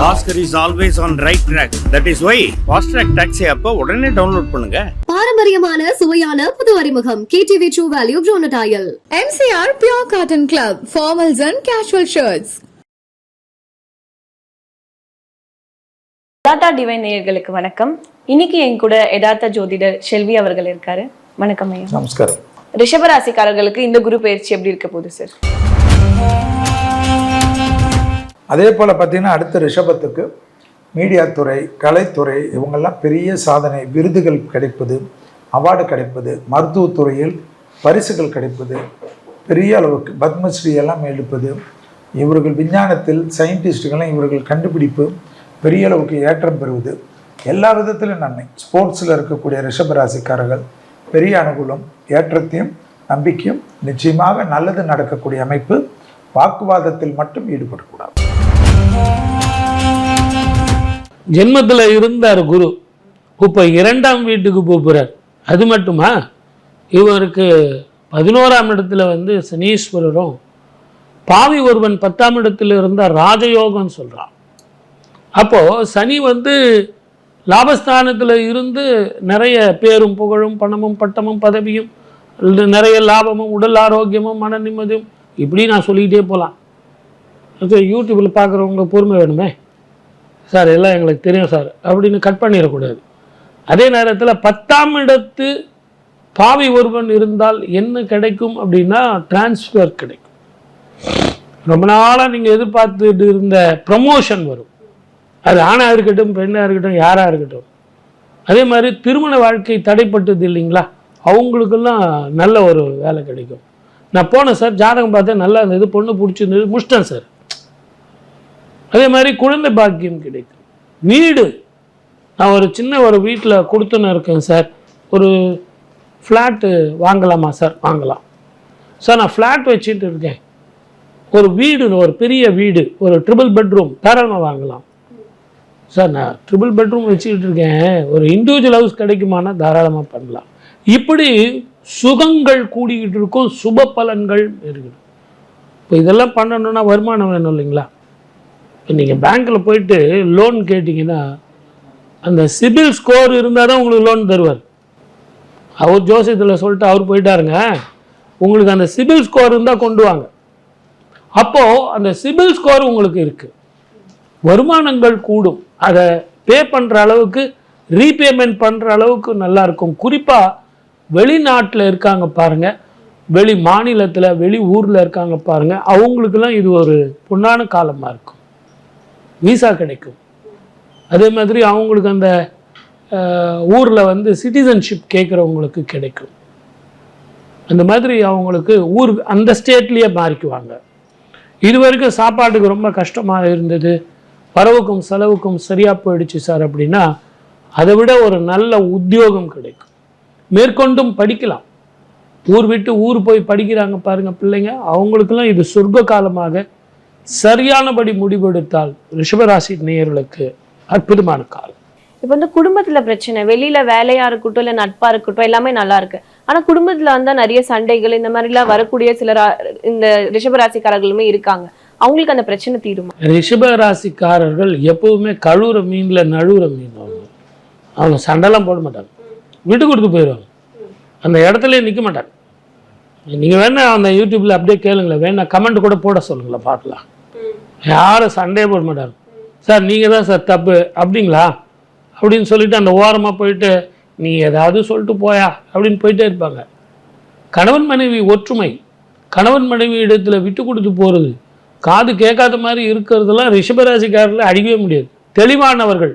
Oscar is always on right track. That is why Fast Track Taxi app உடனே download பண்ணுங்க. பாரம்பரியமான சுவையான புது அறிமுகம் KTV True Value Bronadile. MCR Pure Cotton Club, formals and casual shirts. யதார்த்த divine நேயர்களுக்கு வணக்கம். இன்னைக்கு என் கூட யதார்த்த ஜோதிடர் செல்வி அவர்கள் இருக்காரு. வணக்கம் ஐயா. நமஸ்காரம். ரிஷபராசிக்காரர்களுக்கு இந்த குரு பயிற்சி எப்படி இருக்க போகுது சார்? அதே போல் பார்த்தீங்கன்னா அடுத்த ரிஷபத்துக்கு மீடியா துறை, கலைத்துறை இவங்கெல்லாம் பெரிய சாதனை, விருதுகள் கிடைப்பது, அவார்டு கிடைப்பது, மருத்துவத்துறையில் பரிசுகள் கிடைப்பது, பெரிய அளவுக்கு பத்மஸ்ரீ எல்லாம் எடுப்பது, இவர்கள் விஞ்ஞானத்தில் சயின்டிஸ்டுகளும் இவர்கள் கண்டுபிடிப்பு பெரிய அளவுக்கு ஏற்றம் பெறுவது, எல்லா விதத்திலும் நன்மை. ஸ்போர்ட்ஸில் இருக்கக்கூடிய ரிஷபராசிக்காரர்கள் பெரிய அனுகூலம், ஏற்றத்தையும் நம்பிக்கையும், நிச்சயமாக நல்லது நடக்கக்கூடிய அமைப்பு. வாக்குவாதத்தில் மட்டும் ஈடுபடக்கூடாது. ஜென்மத்தில் இருந்தார் குரு, இப்போ 2ஆம் வீட்டுக்கு போகிறார். அது மட்டுமா, இவருக்கு 11ஆம் இடத்துல சனீஸ்வரரும், பாவி ஒருவன் 10ஆம் இடத்துல இருந்தால் ராஜயோகம் சொல்கிறான். அப்போது சனி லாபஸ்தானத்தில் இருந்து நிறைய பேரும் புகழும் பணமும் பட்டமும் பதவியும் நிறைய லாபமும் உடல் ஆரோக்கியமும் மன நிம்மதியும் இப்படி நான் சொல்லிக்கிட்டே போகலாம். யூடியூப்பில் பார்க்குறவங்க பொறுமை வேணுமே சார், எல்லாம் எங்களுக்கு தெரியும் சார் அப்படின்னு கட் பண்ணிடக்கூடாது. அதே நேரத்தில் 10ஆம் இடத்து பாவி ஒருவன் இருந்தால் என்ன கிடைக்கும் அப்படின்னா டிரான்ஸ்ஃபர் கிடைக்கும். ரொம்ப நாளாக நீங்கள் எதிர்பார்த்துட்டு இருந்த ப்ரமோஷன் வரும். அது ஆணாக இருக்கட்டும், பெண்ணாக இருக்கட்டும், யாராக இருக்கட்டும். அதே மாதிரி திருமண வாழ்க்கை தடைப்பட்டது இல்லைங்களா, அவங்களுக்கெல்லாம் நல்ல ஒரு வேலை கிடைக்கும். நான் போனேன் சார், ஜாதகம் பார்த்தேன், நல்லா இருந்தது, பொண்ணு பிடிச்சிருந்தது, முடிச்சிட்டேன் சார். அதே மாதிரி குழந்தை பாக்கியம் கிடைக்கும். வீடு, நான் ஒரு சின்ன ஒரு வீட்டில் கொடுத்துன்னு இருக்கேன் சார், ஒரு ஃப்ளாட்டு வாங்கலாமா சார்? வாங்கலாம் சார். நான் ஃப்ளாட் வச்சுட்டு இருக்கேன், ஒரு வீடு, ஒரு பெரிய வீடு, ஒரு ட்ரிபிள் பெட்ரூம் தாராளமாக வாங்கலாம் சார். நான் ட்ரிபிள் பெட்ரூம் வச்சுக்கிட்டு இருக்கேன், ஒரு இண்டிவிஜுவல் ஹவுஸ் கிடைக்குமானா தாராளமாக பண்ணலாம். இப்படி சுகங்கள் கூடிக்கிட்டு இருக்கும், சுப பலன்கள் இருக்குது. இப்போ இதெல்லாம் பண்ணணுன்னா வருமானம் வேணும் இல்லைங்களா? இப்போ நீங்கள் பேங்க்கில் போயிட்டு லோன் கேட்டிங்கன்னா அந்த சிபில் ஸ்கோர் இருந்தால் தான் உங்களுக்கு லோன் தருவார். அவர் ஜோசியத்தில் சொல்லிட்டு அவர் போயிட்டாருங்க, உங்களுக்கு அந்த சிபில் ஸ்கோர் இருந்தால் கொண்டு வாங்க. அப்போது அந்த சிபில் ஸ்கோர் உங்களுக்கு இருக்குது, வருமானங்கள் கூடும், அதை பே பண்ணுற அளவுக்கு, ரீபேமெண்ட் பண்ணுற அளவுக்கு நல்லாயிருக்கும். குறிப்பாக வெளிநாட்டில் இருக்காங்க பாருங்கள், வெளி மாநிலத்தில் வெளி ஊரில் இருக்காங்க பாருங்கள், அவங்களுக்கெல்லாம் இது ஒரு பொன்னான காலமாக இருக்கும். விசா கிடைக்கும். அதே மாதிரி அவங்களுக்கு அந்த ஊரில் சிட்டிசன்ஷிப் கேட்குறவங்களுக்கு கிடைக்கும். அந்த மாதிரி அவங்களுக்கு ஊர் அந்த ஸ்டேட்லேயே மாறிக்குவாங்க. இது வரைக்கும் சாப்பாட்டுக்கு ரொம்ப கஷ்டமாக இருந்தது, வரவுக்கும் செலவுக்கும் சரியாக போயிடுச்சு சார் அப்படின்னா அதை விட ஒரு நல்ல உத்தியோகம் கிடைக்கும். மேற்கொண்டும் படிக்கலாம். ஊர் விட்டு ஊர் போய் படிக்கிறாங்க பாருங்கள் பிள்ளைங்க, அவங்களுக்கெல்லாம் இது சொர்க்க காலமாக சரியானபடி முடிவெடுத்தால் ரிஷபராசி நேயர்களுக்கு அற்புதமான காலம். இப்போ குடும்பத்துல பிரச்சனை, வெளியில வேலையா இருக்கட்டும் இல்லை நட்பா இருக்கட்டும், எல்லாமே நல்லா இருக்கு. ஆனா குடும்பத்துல நிறைய சண்டைகள் இந்த மாதிரிலாம் வரக்கூடிய சிலர் இந்த ரிஷபராசிக்காரர்களுமே இருக்காங்க. அவங்களுக்கு அந்த பிரச்சனை தீருமா? ரிஷபராசிக்காரர்கள் எப்பவுமே கழுவுற மீன்ல நழுவுற மீன். அவங்க சண்டைலாம் போட மாட்டாங்க, விட்டு கொடுத்து போயிடுவாங்க, அந்த இடத்துல நிற்க மாட்டாங்க. நீங்கள் வேணா அந்த யூடியூப்பில் அப்படியே கேளுங்களேன், வேணா கமெண்ட் கூட போட சொல்லுங்களேன், பார்க்கலாம். யாரும் சண்டையே போட மாட்டாங்க. சார் நீங்கள் தான் சார் தப்பு அப்படிங்களா அப்படின்னு சொல்லிட்டு அந்த ஓரமாக போயிட்டு நீ ஏதாவது சொல்லிட்டு போயா அப்படின்னு போயிட்டே இருப்பாங்க. கணவன் மனைவி ஒற்றுமை, கணவன் மனைவி இடத்துல விட்டு கொடுத்து போகிறது, காது கேட்காத மாதிரி இருக்கிறதெல்லாம் ரிஷபராசிக்காரர்கள் அடிக்கவே முடியாது. தெளிவானவர்கள்,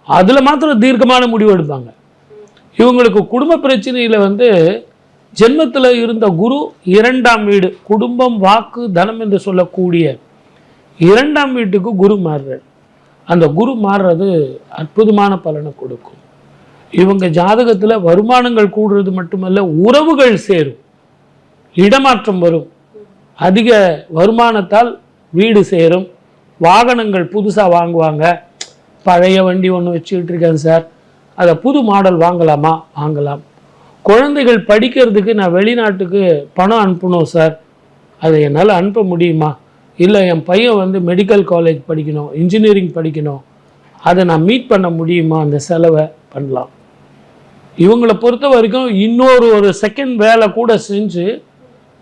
அதில் மாத்திரம் தீர்க்கமான முடிவு எடுப்பாங்க. இவங்களுக்கு குடும்ப பிரச்சனையில் ஜென்மத்தில் இருந்த குரு 2ஆம் வீடு, குடும்பம் வாக்கு தனம் என்று சொல்லக்கூடிய 2ஆம் வீட்டுக்கு குரு மாறுறார். அந்த குரு மாறுறது அற்புதமான பலனை கொடுக்கும். இவங்க ஜாதகத்தில் வருமானங்கள் கூடுறது மட்டுமல்ல, உறவுகள் சேரும், இடமாற்றம் வரும், அதிக வருமானத்தால் வீடு சேரும், வாகனங்கள் புதுசாக வாங்குவாங்க. பழைய வண்டி ஒன்று வச்சுக்கிட்டு இருக்கேன் சார், அதை புது மாடல் வாங்கலாமா? வாங்கலாம். குழந்தைகள் படிக்கிறதுக்கு நான் வெளிநாட்டுக்கு பணம் அனுப்பணும் சார், அதை என்னால் அனுப்ப முடியுமா? இல்லை என் பையன் வந்து மெடிக்கல் காலேஜ் படிக்கணும், இன்ஜினியரிங் படிக்கணும், அதை நான் மீட் பண்ண முடியுமா, அந்த செலவை பண்ணலாம். இவங்களை பொறுத்த வரைக்கும் ஒரு செகண்ட் வேலை கூட செஞ்சு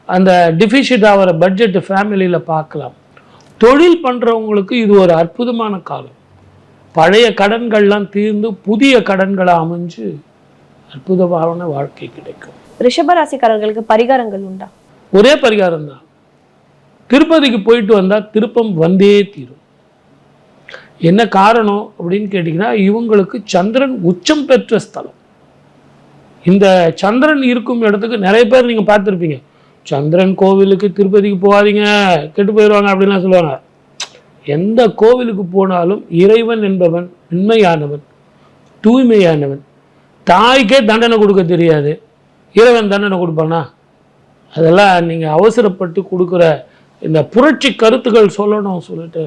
அந்த டிஃபிஷிட் ஆகிற பட்ஜெட்டு ஃபேமிலியில் பார்க்கலாம். தொழில் பண்ணுறவங்களுக்கு இது ஒரு அற்புதமான காலம். பழைய கடன்கள்லாம் தீர்ந்து புதிய கடன்களை அமைஞ்சு அற்புதமான வாழ்க்கை கிடைக்கும். ரிஷபராசிக்காரர்களுக்கு பரிகாரங்கள் உண்டா? ஒரே பரிகாரம் தான். திருப்பதிக்கு போயிட்டு வந்தால் திருப்பம் வந்தே தீரும். என்ன காரணம் அப்படின்னு கேட்டிங்கன்னா, இவங்களுக்கு சந்திரன் உச்சம் பெற்ற ஸ்தலம். இந்த சந்திரன் இருக்கும் இடத்துக்கு நிறைய பேர் நீங்கள் பார்த்துருப்பீங்க, சந்திரன் கோவிலுக்கு திருப்பதிக்கு போகாதீங்க கெட்டு போயிடுவாங்க அப்படின்லாம் சொல்லுவாங்க. எந்த கோவிலுக்கு போனாலும் இறைவன் என்பவன் உண்மையானவன், தூய்மையானவன். தாய்க்கே தண்டனை கொடுக்க தெரியாது, இறைவன் தண்டனை கொடுப்பானா? அதெல்லாம் நீங்கள் அவசரப்பட்டு கொடுக்குற இந்த புரட்சி கருத்துக்கள் சொல்லணும் சொல்லிட்டு,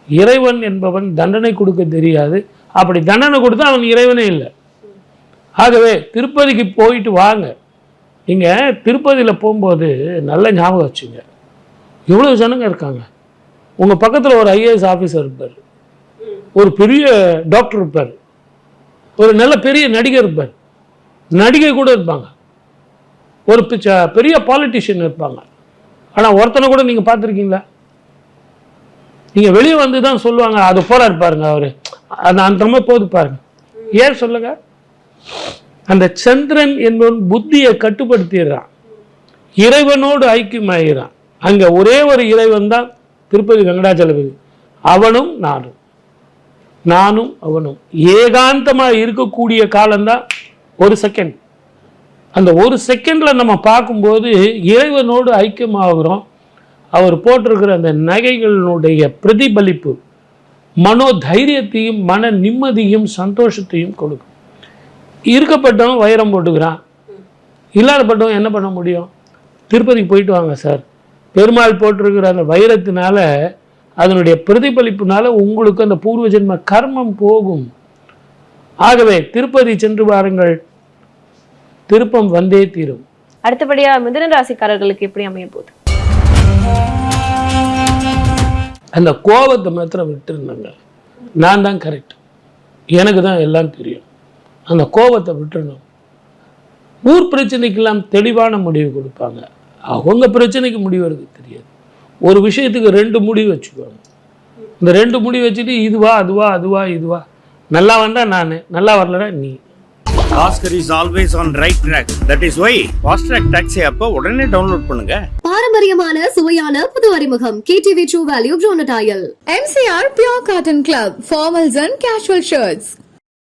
இறைவன் என்பவன் தண்டனை கொடுக்க தெரியாது. அப்படி தண்டனை கொடுத்தா அவன் இறைவனே இல்லை. ஆகவே திருப்பதிக்கு போயிட்டு வாங்க. நீங்கள் திருப்பதியில் போகும்போது நல்ல ஞாபகம் வச்சுங்க, எவ்வளோ ஜனங்க இருக்காங்க. உங்கள் பக்கத்தில் ஒரு IAS ஆஃபீஸர் இருப்பார், ஒரு பெரிய டாக்டர் இருப்பார், ஒரு நல்ல பெரிய நடிகர் இருப்பார், நடிகை கூட இருப்பாங்க, ஒரு பெரிய பாலிட்டிஷியன் இருப்பாங்க. ஆனால் ஒருத்தனை கூட நீங்கள் பார்த்துருக்கீங்களா? நீங்கள் வெளியே வந்து தான் சொல்லுவாங்க, அது போல இருப்பாருங்க அவர், அந்த மாதிரி போது பாருங்க. ஏன் சொல்லுங்க? அந்த சந்திரன் என்பவன் புத்தியை கட்டுப்படுத்திடுறான், இறைவனோடு ஐக்கியமாகிறான். அங்கே ஒரே ஒரு இறைவன் தான் திருப்பதி வெங்கடாச்சலபதி. அவனும் நானும் அவனும் ஏகாந்தமாக இருக்கக்கூடிய காலம்தான் ஒரு செகண்ட். அந்த ஒரு செகண்டில் நம்ம பார்க்கும்போது இறைவனோடு ஐக்கியமாகிறோம். அவர் போட்டிருக்கிற அந்த நகைகளினுடைய பிரதிபலிப்பு மனோதைரியத்தையும் மன நிம்மதியும் சந்தோஷத்தையும் கொடுக்கும். இருக்கப்பட்டவன் வைரம் போட்டுக்கிறான், இல்லாதப்பட்டவன் என்ன பண்ண முடியும்? திருப்பதிக்கு போயிட்டு வாங்க சார். பெருமாள் போட்டிருக்கிற அந்த வைரத்தினால, அதனுடைய பிரதிபலிப்புனால உங்களுக்கு அந்த பூர்வ ஜென்ம கர்மம் போகும். ஆகவே திருப்பதி சென்று வாருங்கள், திருப்பம் வந்தே தீரும். அடுத்தபடியா மிதுன ராசிக்காரர்களுக்கு எப்படி அமைய போகுது? அந்த கோபத்தை மாத்திரம் விட்டுருந்தாங்க. நான் தான் கரெக்ட், எனக்கு தான் எல்லாம் தெரியும், அந்த கோபத்தை விட்டுறணும். ஊர் பிரச்சனைக்கெல்லாம் தெளிவான முடிவு கொடுப்பாங்க. அவங்க பிரச்சனைக்கு முடிவெடுக்க தெரியாது. ஒரு விஷயத்துக்கு 2 முடிவு வச்சுக்குவாங்க. இந்த 2 முடிவு வச்சுட்டு இதுவா அதுவா அதுவா இதுவா, நல்லா வந்தா நான், நல்லா வரலன்னா நீ. Oscar is always on right track. That is why Fast Track Taxi app உடனே டவுன்லோட் பண்ணுங்க. பாரம்பரியமான சுவையான புது அறிமுகம் KTV True Value Bronatile. MCR Pure Cotton Club, formals and casual shirts.